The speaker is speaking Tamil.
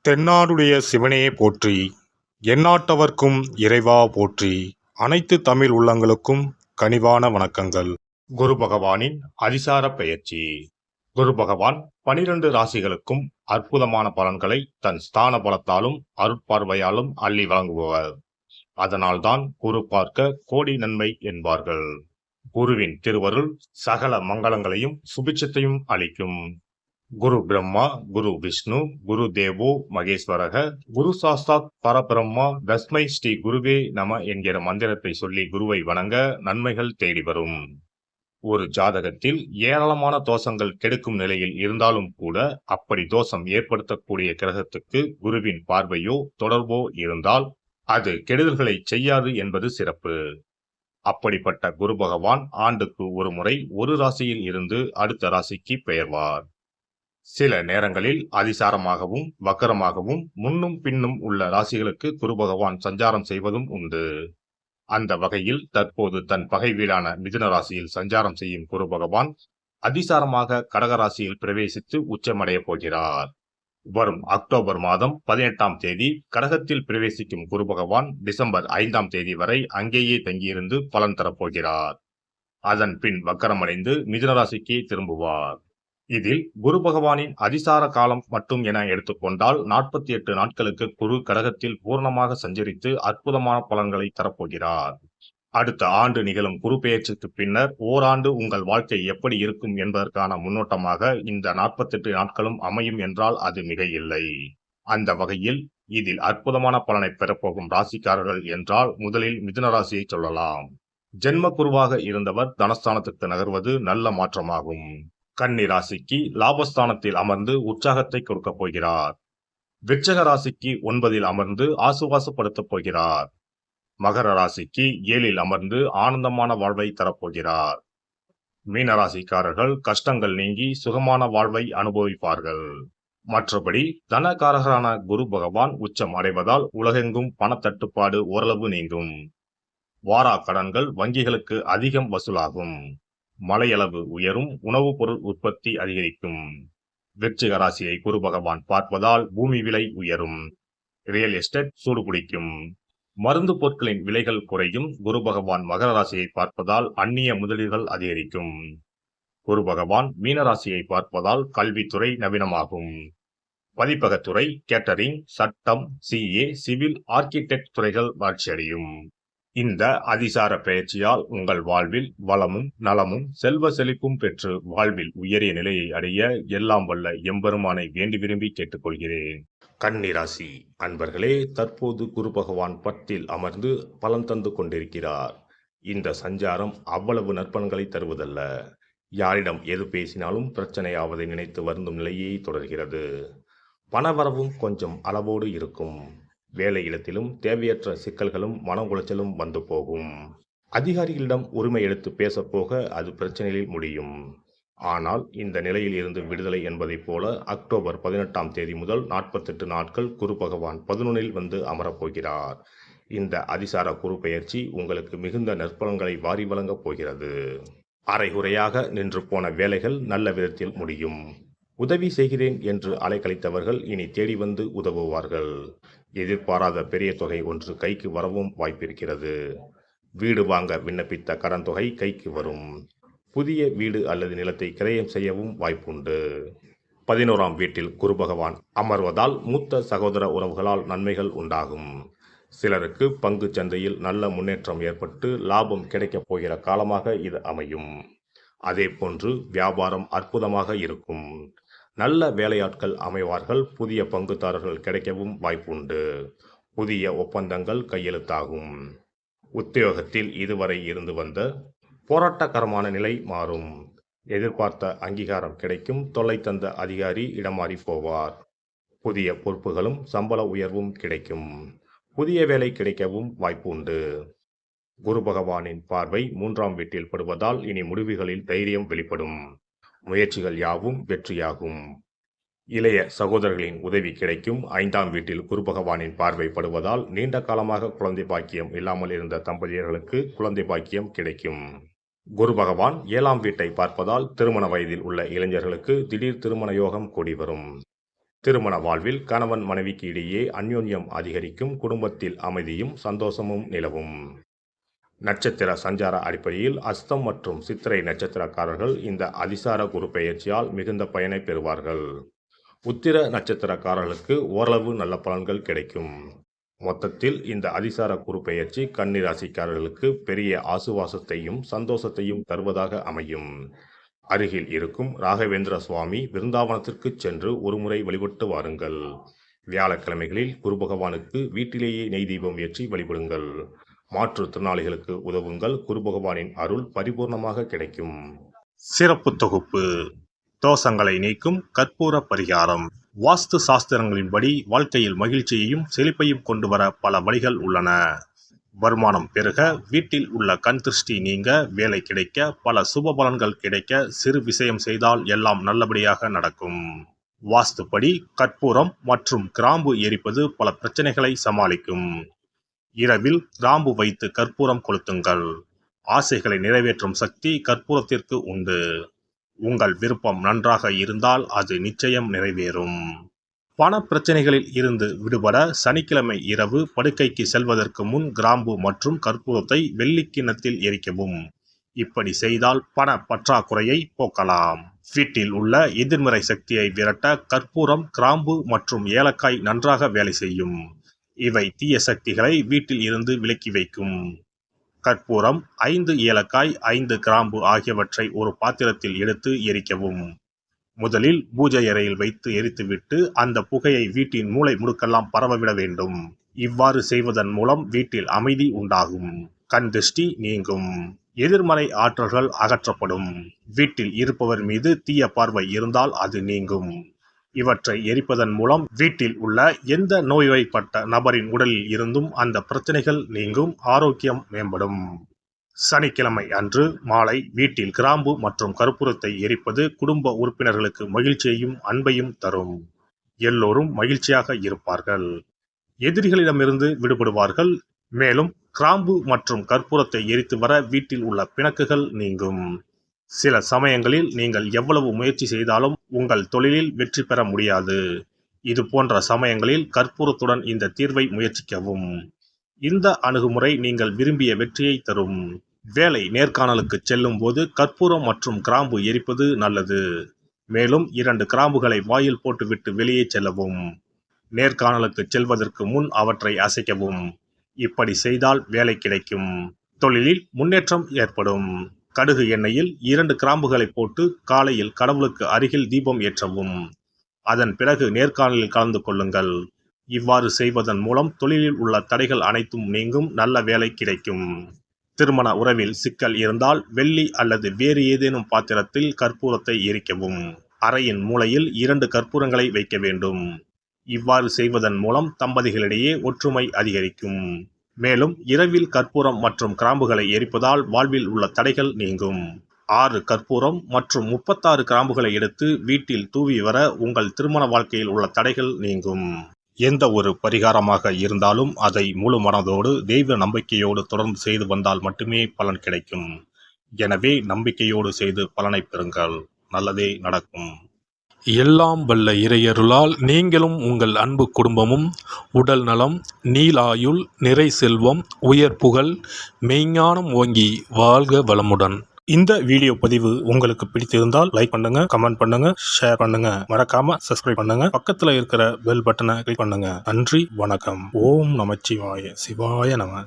தென்னாடுடைய சிவனே போற்றி, எந்நாட்டவர்க்கும் இறைவா போற்றி. அனைத்து தமிழ் உள்ளங்களுக்கும் கனிவான வணக்கங்கள். குரு பகவானின் அதிசார பெயர்ச்சி. குரு பகவான் 12 ராசிகளுக்கும் அற்புதமான பலன்களை தன் ஸ்தான பலத்தாலும் அருட்பார்வையாலும் அள்ளி வழங்குபவர். அதனால்தான் குரு பார்க்க கோடி நன்மை என்பார்கள். குருவின் திருவருள் சகல மங்களங்களையும் சுபிட்சத்தையும் அளிக்கும். குரு பிரம்மா, குரு விஷ்ணு, குரு தேவோ மகேஸ்வரக, குரு சாஸ்தாத் பரபிரம்மா, தஸ்மை ஸ்ரீ குருவே நம என்கிற மந்திரத்தை சொல்லி குருவை வணங்க நன்மைகள் தேடி வரும். ஒரு ஜாதகத்தில் ஏராளமான தோஷங்கள் கெடுக்கும் நிலையில் இருந்தாலும் கூட அப்படி தோஷம் ஏற்படுத்தக்கூடிய கிரகத்துக்கு குருவின் பார்வையோ தொடர்போ இருந்தால் அது கெடுதல்களை செய்யாது என்பது சிறப்பு. அப்படிப்பட்ட குரு பகவான் ஆண்டுக்கு ஒரு முறை ஒரு ராசியில் இருந்து அடுத்த ராசிக்கு பெயர்வார். சில நேரங்களில் அதிசாரமாகவும் வக்கரமாகவும் முன்னும் பின்னும் உள்ள ராசிகளுக்கு குரு பகவான் சஞ்சாரம் செய்வதும் உண்டு. அந்த வகையில் தற்போது தன் பகை வீடான மிதுன ராசியில் சஞ்சாரம் செய்யும் குரு பகவான் அதிசாரமாக கடகராசியில் பிரவேசித்து உச்சமடைய போகிறார். வரும் அக்டோபர் மாதம் 18ஆம் தேதி கடகத்தில் பிரவேசிக்கும் குரு பகவான் டிசம்பர் 5ஆம் தேதி வரை அங்கேயே தங்கியிருந்து பலன் தரப்போகிறார். அதன் பின் வக்கரமடைந்து மிதுன ராசிக்கு திரும்புவார். இதில் குரு பகவானின் அதிசார காலம் மட்டும் என எடுத்துக்கொண்டால் 48 நாட்களுக்கு குரு கடகத்தில் பூர்ணமாக சஞ்சரித்து அற்புதமான பலன்களை தரப்போகிறார். அடுத்த ஆண்டு நிகழும் குரு பெயர்ச்சிக்கு பின்னர் ஓராண்டு உங்கள் வாழ்க்கை எப்படி இருக்கும் என்பதற்கான முன்னோட்டமாக இந்த 48 நாட்களும் அமையும் என்றால் அது மிக இல்லை. அந்த வகையில் இதில் அற்புதமான பலனை பெறப்போகும் ராசிக்காரர்கள் என்றால் முதலில் மிதுன ராசியை சொல்லலாம். ஜென்ம குருவாக இருந்தவர் தனஸ்தானத்துக்கு நகர்வது நல்ல மாற்றமாகும். கன்னி ராசிக்கு லாபஸ்தானத்தில் அமர்ந்து உற்சாகத்தை கொடுக்க போகிறார். விருச்சக ராசிக்கு 9இல் அமர்ந்து ஆசுவாசப்படுத்தப் போகிறார். மகர ராசிக்கு 7இல் அமர்ந்து ஆனந்தமான வாழ்வை தரப்போகிறார். மீனராசிக்காரர்கள் கஷ்டங்கள் நீங்கி சுகமான வாழ்வை அனுபவிப்பார்கள். மற்றபடி தனகாரகரான குரு பகவான் உச்சம் அடைவதால் உலகெங்கும் பணத்தட்டுப்பாடு ஓரளவு நீங்கும். வாரா கடன்கள் வங்கிகளுக்கு அதிகம் வசூலாகும். மழையளவு உயரும். உணவுப் பொருள் உற்பத்தி அதிகரிக்கும். விருச்சிக ராசியை குரு பகவான் பார்ப்பதால் பூமி விலை உயரும். ரியல் எஸ்டேட் சூடுபிடிக்கும். மருந்து பொருட்களின் விலைகள் குறையும். குரு பகவான் மகர ராசியை பார்ப்பதால் அந்நிய முதலீடுகள் அதிகரிக்கும். குரு பகவான் மீனராசியை பார்ப்பதால் கல்வித்துறை நவீனமாகும். பதிப்பகத்துறை, கேட்டரிங், சட்டம், சிஏ, சிவில், ஆர்கிடெக்ட் துறைகள் வளர்ச்சியடையும். இந்த அதிசார பெயர்ச்சியால் உங்கள் வாழ்வில் வளமும் நலமும் செல்வ செழிப்பும் பெற்று வாழ்வில் உயரிய நிலையை அடைய எல்லாம் வல்ல எம்பெருமானை வேண்டி விரும்பி கேட்டுக்கொள்கிறேன். கன்னி ராசி அன்பர்களே, தற்போது குரு பகவான் 10இல் அமர்ந்து பலன் தந்து கொண்டிருக்கிறார். இந்த சஞ்சாரம் அவ்வளவு நற்பலன்களை தருவதல்ல. யாரிடம் எது பேசினாலும் பிரச்சனையாவதை நினைத்து வருந்தும் நிலையே தொடர்கிறது. பணவரவும் கொஞ்சம் அளவோடு இருக்கும். வேலை இடத்திலும் தேவையற்ற சிக்கல்களும் மன உளைச்சலும் வந்து போகும். அதிகாரிகளிடம் உரிமை எடுத்து பேசப்போக அது பிரச்சனையில் முடியும். ஆனால் இந்த நிலையில் இருந்து விடுதலை என்பதைப் போல அக்டோபர் 18ஆம் தேதி முதல் 48 நாட்கள் குரு பகவான் 11இல் வந்து அமரப்போகிறார். இந்த அதிசார குரு பெயர்ச்சி உங்களுக்கு மிகுந்த நற்பலன்களை வாரி வழங்கப் போகிறது. அரைகுறையாக நின்று போன வேலைகள் நல்ல விதத்தில் முடியும். உதவி செய்கிறேன் என்று அலைக்கழித்தவர்கள் இனி தேடி வந்து உதவுவார்கள். எதிர்பாராத பெரிய தொகை ஒன்று கைக்கு வரவும் வாய்ப்பிருக்கிறது. வீடு வாங்க விண்ணப்பித்த கடன் தொகை கைக்கு வரும். புதிய வீடு அல்லது நிலத்தை கிரயம் செய்யவும் வாய்ப்புண்டு. 11ஆம் வீட்டில் குரு பகவான் அமர்வதால் மூத்த சகோதர உறவுகளால் நன்மைகள் உண்டாகும். சிலருக்கு பங்கு சந்தையில் நல்ல முன்னேற்றம் ஏற்பட்டு லாபம் கிடைக்கப் போகிற காலமாக இது அமையும். அதே போன்று வியாபாரம் அற்புதமாக இருக்கும். நல்ல வேலையாட்கள் அமைவார்கள். புதிய பங்குதாரர்கள் கிடைக்கவும் வாய்ப்புண்டு. புதிய ஒப்பந்தங்கள் கையெழுத்தாகும். உத்தியோகத்தில் இதுவரை இருந்து வந்த போராட்டகரமான நிலை மாறும். எதிர்பார்த்த அங்கீகாரம் கிடைக்கும். தொல்லை தந்த அதிகாரி இடமாறி போவார். புதிய பொறுப்புகளும் சம்பள உயர்வும் கிடைக்கும். புதிய வேலை கிடைக்கவும் வாய்ப்புண்டு. குரு பகவானின் பார்வை 3ஆம் வீட்டில் படுவதால் இனி முடிவுகளில் தைரியம் வெளிப்படும். முயற்சிகள் யாவும் வெற்றியாகும். இளைய சகோதரர்களின் உதவி கிடைக்கும். 5ஆம் வீட்டில் குரு பகவானின் பார்வை படுவதால் நீண்ட காலமாக குழந்தை பாக்கியம் இல்லாமல் இருந்த தம்பதியர்களுக்கு குழந்தை பாக்கியம் கிடைக்கும். குரு பகவான் 7ஆம் வீட்டை பார்ப்பதால் திருமண வயதில் உள்ள இளைஞர்களுக்கு திடீர் திருமண யோகம் கூடி வரும். திருமண வாழ்வில் கணவன் மனைவிக்கு இடையே அந்யோன்யம் அதிகரிக்கும், குடும்பத்தில் அமைதியும் சந்தோஷமும் நிலவும். நட்சத்திர சஞ்சார அடிப்படையில் அஸ்தம் மற்றும் சித்திரை நட்சத்திரக்காரர்கள் இந்த அதிசார குரு பெயர்ச்சியால் மிகுந்த பயனை பெறுவார்கள். உத்திர நட்சத்திரக்காரர்களுக்கு ஓரளவு நல்ல பலன்கள் கிடைக்கும். மொத்தத்தில் இந்த அதிசார குரு பெயர்ச்சி கன்னி ராசிக்காரர்களுக்கு பெரிய ஆசுவாசத்தையும் சந்தோஷத்தையும் தருவதாக அமையும். அருகில் இருக்கும் ராகவேந்திர சுவாமி விருந்தாவனத்திற்கு சென்று ஒருமுறை வழிபட்டு வாருங்கள். வியாழக்கிழமைகளில் குரு பகவானுக்கு வீட்டிலேயே நெய் தீபம் ஏற்றி வழிபடுங்கள். மாற்றுத்திறனாளிகளுக்கு உதவுங்கள். குரு பகவானின் அருள் பரிபூர்ணமாக கிடைக்கும். சிறப்பு தொகுப்பு: தோஷங்களை நீக்கும் கற்பூர பரிகாரம். வாஸ்து சாஸ்திரங்களின்படி வாழ்க்கையில் மகிழ்ச்சியையும் செழிப்பையும் கொண்டு வர பல வழிகள் உள்ளன. வருமானம் பெருக, வீட்டில் உள்ள கண் திருஷ்டி நீங்க, வேலை கிடைக்க, பல சுப பலன்கள் கிடைக்க, சிறு விஷயம் செய்தால் எல்லாம் நல்லபடியாக நடக்கும். வாஸ்துப்படி கற்பூரம் மற்றும் கிராம்பு எரிப்பது பல பிரச்சனைகளை சமாளிக்கும். இரவில் கிராம்பு வைத்து கற்பூரம் கொளுத்துங்கள். ஆசைகளை நிறைவேற்றும் சக்தி கற்பூரத்திற்கு உண்டு. உங்கள் விருப்பம் நன்றாக இருந்தால் அது நிச்சயம் நிறைவேறும். பண பிரச்சனைகளில் இருந்து விடுபட சனிக்கிழமை இரவு படுக்கைக்கு செல்வதற்கு முன் கிராம்பு மற்றும் கற்பூரத்தை வெள்ளிக் கிண்ணத்தில் எரிக்கவும். இப்படி செய்தால் பண பற்றாக்குறையை போக்கலாம். வீட்டில் உள்ள எதிர்மறை சக்தியை விரட்ட கற்பூரம், கிராம்பு மற்றும் ஏலக்காய் நன்றாக வேலை செய்யும். இவை தீய சக்திகளை வீட்டில் இருந்து விலக்கி வைக்கும். கற்பூரம், 5 ஏலக்காய், 5 கிராம்பு ஆகியவற்றை ஒரு பாத்திரத்தில் எடுத்து எரிக்கவும். முதலில் பூஜை அறையில் வைத்து எரித்துவிட்டு அந்த புகையை வீட்டின் மூலை முடுக்கெல்லாம் பரவவிட வேண்டும். இவ்வாறு செய்வதன் மூலம் வீட்டில் அமைதி உண்டாகும். கண் திருஷ்டி நீங்கும். எதிர்மறை ஆற்றல்கள் அகற்றப்படும். வீட்டில் இருப்பவர் மீது தீய பார்வை இருந்தால் அது நீங்கும். இவற்றை எரிப்பதன் மூலம் வீட்டில் உள்ள எந்த நோய்வாய்ப்பட்ட நபரின் உடலில் இருந்தும் அந்த பிரச்சனைகள் நீங்கும். ஆரோக்கியம் மேம்படும். சனிக்கிழமை அன்று மாலை வீட்டில் கிராம்பு மற்றும் கற்பூரத்தை எரிப்பது குடும்ப உறுப்பினர்களுக்கு மகிழ்ச்சியையும் அன்பையும் தரும். எல்லோரும் மகிழ்ச்சியாக இருப்பார்கள். எதிரிகளிடமிருந்து விடுபடுவார்கள். மேலும் கிராம்பு மற்றும் கற்பூரத்தை எரித்து வர வீட்டில் உள்ள பிணக்குகள் நீங்கும். சில சமயங்களில் நீங்கள் எவ்வளவு முயற்சி செய்தாலும் உங்கள் தொழிலில் வெற்றி பெற முடியாது. இது போன்ற சமயங்களில் கற்பூரத்துடன் இந்த தீர்வை முயற்சிக்கவும். இந்த அணுகுமுறை நீங்கள் விரும்பிய வெற்றியை தரும். வேலை நேர்காணலுக்கு செல்லும் போது கற்பூரம் மற்றும் கிராம்பு எரிப்பது நல்லது. மேலும் 2 கிராம்புகளை வாயில் போட்டுவிட்டு வெளியே செல்லவும். நேர்காணலுக்கு செல்வதற்கு முன் அவற்றை அசைக்கவும். இப்படி செய்தால் வேலை கிடைக்கும். தொழிலில் முன்னேற்றம் ஏற்படும். கடுகு எண்ணெயில் 2 கிராம்புகளை போட்டு காலையில் கடவுளுக்கு அருகில் தீபம் ஏற்றவும். அதன் பிறகு நேர்காணலில் கலந்து கொள்ளுங்கள். இவ்வாறு செய்வதன் மூலம் தொழிலில் உள்ள தடைகள் அனைத்தும் நீங்கும். நல்ல வேலை கிடைக்கும். திருமண உறவில் சிக்கல் இருந்தால் வெள்ளி அல்லது வேறு ஏதேனும் பாத்திரத்தில் கற்பூரத்தை எரிக்கவும். அறையின் மூலையில் 2 கற்பூரங்களை வைக்க வேண்டும். இவ்வாறு செய்வதன் மூலம் தம்பதிகளிடையே ஒற்றுமை அதிகரிக்கும். மேலும் இரவில் கற்பூரம் மற்றும் கிராம்புகளை எரிப்பதால் வாழ்வில் உள்ள தடைகள் நீங்கும். 6 கற்பூரம் மற்றும் 36 கிராம்புகளை எடுத்து வீட்டில் தூவி வர உங்கள் திருமண வாழ்க்கையில் உள்ள தடைகள் நீங்கும். எந்த ஒரு பரிகாரமாக இருந்தாலும் அதை முழு மனதோடு தெய்வ நம்பிக்கையோடு தொடர்ந்து செய்து வந்தால் மட்டுமே பலன் கிடைக்கும். எனவே நம்பிக்கையோடு செய்து பலனை பெறுங்கள். நல்லதே நடக்கும். எல்லாம் வல்ல இறையருளால் நீங்களும் உங்கள் அன்பு குடும்பமும் உடல் நலம், நீலாயுள், நிறை செல்வம், உயர் புகழ், மெய்ஞானம் ஓங்கி வாழ்க வளமுடன். இந்த வீடியோ பதிவு உங்களுக்கு பிடித்திருந்தால் லைக் பண்ணுங்க, கமெண்ட் பண்ணுங்க, ஷேர் பண்ணுங்க. மறக்காம சப்ஸ்கிரைப் பண்ணுங்க. பக்கத்துல இருக்கிற பெல் பட்டனை கிளிக் பண்ணுங்க. நன்றி, வணக்கம். ஓம் நமச்சிவாய. சிவாய நம.